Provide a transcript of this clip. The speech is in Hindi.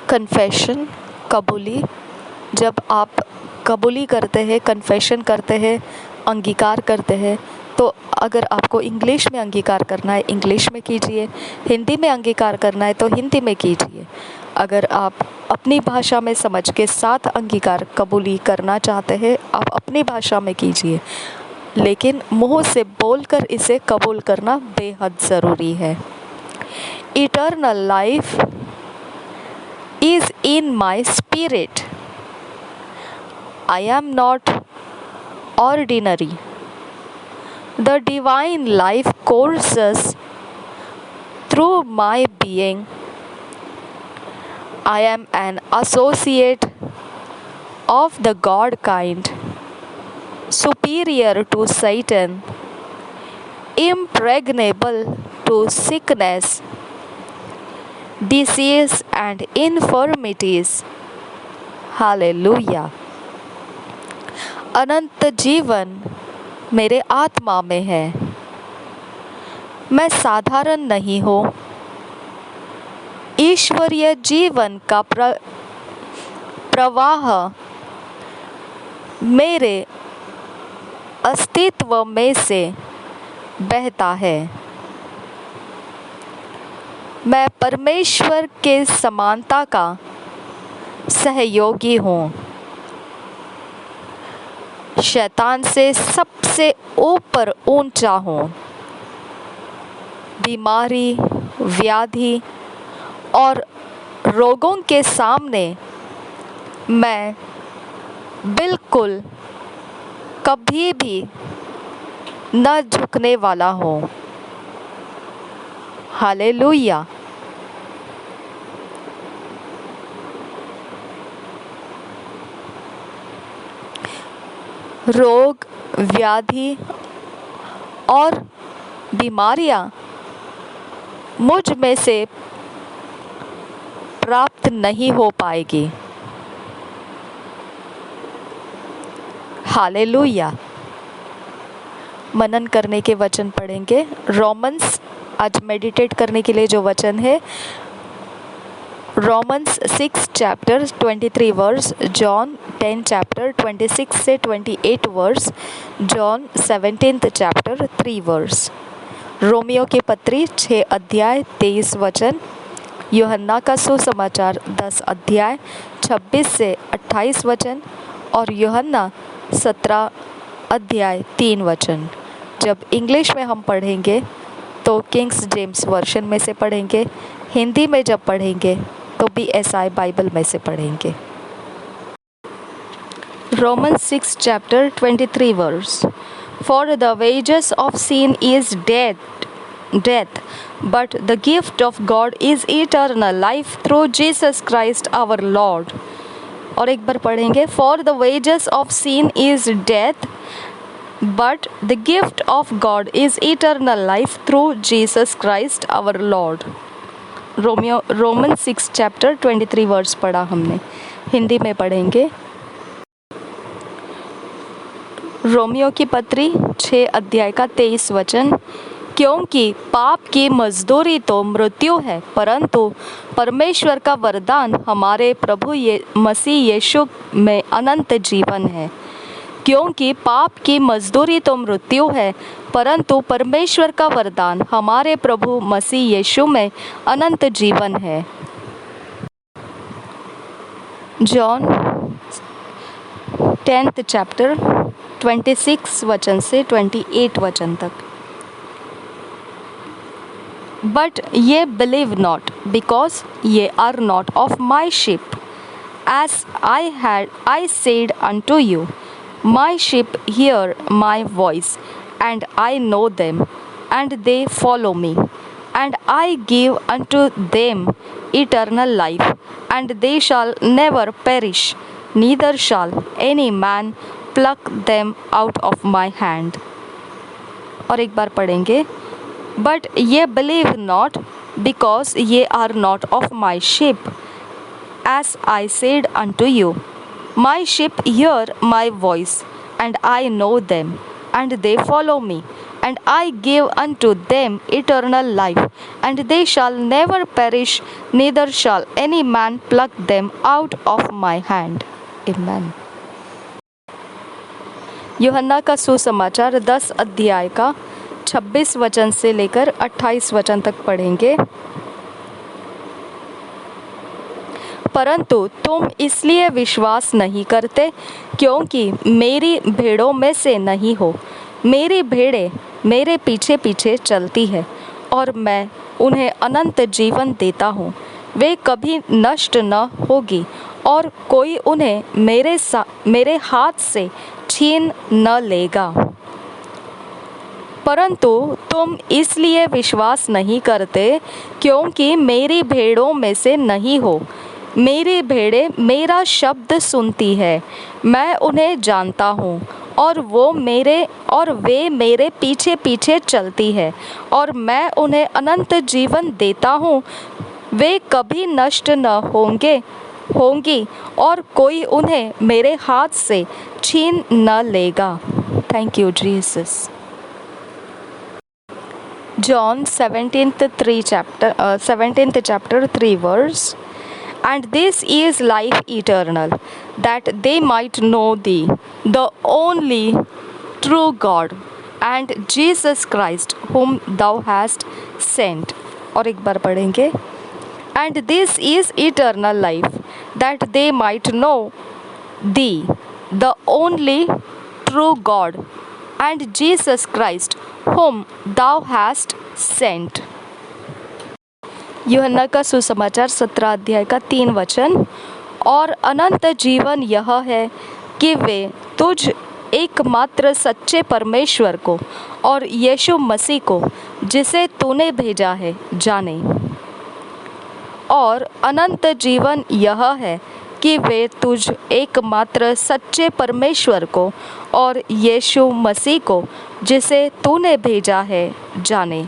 कन्फेशन, कबूली। जब आप कबूली करते हैं, कन्फेशन करते हैं, अंगीकार करते हैं, तो अगर आपको इंग्लिश में अंगीकार करना है इंग्लिश में कीजिए, हिंदी में अंगीकार करना है तो हिंदी में कीजिए। अगर आप अपनी भाषा में समझ के साथ अंगीकार कबूली करना चाहते हैं, आप अपनी भाषा में कीजिए, लेकिन मुंह से बोलकर इसे कबूल करना बेहद ज़रूरी है। Eternal life is in my spirit. I am not ordinary. The divine life courses through my being. I am an associate of the God kind, superior to Satan, impregnable to sickness, disease and infirmities. Hallelujah. अनंत जीवन मेरे आत्मा में है। मैं साधारण नहीं हूँ। ईश्वरीय जीवन का प्रवाह मेरे अस्तित्व में से बहता है। मैं परमेश्वर के समानता का सहयोगी हूँ। शैतान से सबसे ऊपर ऊंचा हूँ। बीमारी, व्याधि और रोगों के सामने मैं बिल्कुल कभी भी न झुकने वाला हूँ। हालेलुया। रोग, व्याधि और बीमारियां मुझ में से प्राप्त नहीं हो पाएगी। हालेलुया। मनन करने के वचन पढ़ेंगे। रोमन्स, आज मेडिटेट करने के लिए जो वचन है, romans 6 chapter 23 verse, John 10 chapter 26 से 28 वर्स, जॉन 17 चैप्टर 3 वर्स। रोमियो की पत्री 6 अध्याय 23 वचन, यूहन्ना का सुसमाचार 10 अध्याय 26 से 28 वचन और यूहन्ना 17 अध्याय 3 वचन। जब इंग्लिश में हम पढ़ेंगे तो किंग्स जेम्स वर्शन में से पढ़ेंगे, हिंदी में जब पढ़ेंगे तो BSI बाइबल में से पढ़ेंगे। Romans 6 chapter 23 verse. For the wages of sin is death, but the gift of God is eternal life through Jesus Christ our Lord. और एक बार पढ़ेंगे। For the wages of sin is death, but the gift of God is eternal life through Jesus Christ our Lord. Roman 6 chapter 23 verse पढ़ा हमने, हिंदी में पढ़ेंगे। रोमियो की पत्री 6 अध्याय का 23 वचन, क्योंकि पाप की मजदूरी तो मृत्यु है, परंतु परमेश्वर का वरदान हमारे प्रभु मसीह यीशु में अनंत जीवन है। क्योंकि पाप की मजदूरी तो मृत्यु है, परंतु परमेश्वर का वरदान हमारे प्रभु मसीह यीशु में अनंत जीवन है। जॉन 10th चैप्टर 26 वचन से 28 वचन तक। But ye believe not, because ye are not of my sheep, as I said unto you. My sheep hear my voice, and I know them, and they follow me. And I give unto them eternal life, and they shall never perish, neither shall any man pluck them out of my hand. और एक बार पढ़ेंगे। But ye believe not, because ye are not of my sheep, as I said unto you. My sheep hear my voice, and I know them, and they follow me, and I give unto them eternal life, and they shall never perish, neither shall any man pluck them out of my hand. Amen. यूहन्ना का सुसमाचार 10 अध्याय का 26 वचन से लेकर 28 वचन तक पढ़ेंगे। परंतु तुम इसलिए विश्वास नहीं करते क्योंकि मेरी भेड़ों में से नहीं हो। मेरी भेड़ें मेरे पीछे पीछे चलती है और मैं उन्हें अनंत जीवन देता हूँ। वे कभी नष्ट न होगी और कोई उन्हें मेरे हाथ से छीन न लेगा। परंतु तुम इसलिए विश्वास नहीं करते क्योंकि मेरी भेड़ों में से नहीं हो। मेरी भेड़ें मेरा शब्द सुनती है, मैं उन्हें जानता हूँ और वे मेरे पीछे पीछे चलती है और मैं उन्हें अनंत जीवन देता हूँ। वे कभी नष्ट न होंगी और कोई उन्हें मेरे हाथ से छीन न लेगा। Thank you Jesus. John 17th chapter 3 verse. And this is life eternal, that they might know thee, the only true God, and Jesus Christ, whom thou hast sent. और एक बार पढ़ेंगे। And this is eternal life, that they might know thee, the only true God, and Jesus Christ, whom thou hast sent. यूहन्ना का सुसमाचार 17 अध्याय का 3 वचन। और अनंत जीवन यह है कि वे तुझ एकमात्र सच्चे परमेश्वर को और यीशु मसीह को जिसे तूने भेजा है जाने। और अनंत जीवन यह है कि वे तुझ एकमात्र सच्चे परमेश्वर को और यीशु मसीह को जिसे तूने भेजा है जाने।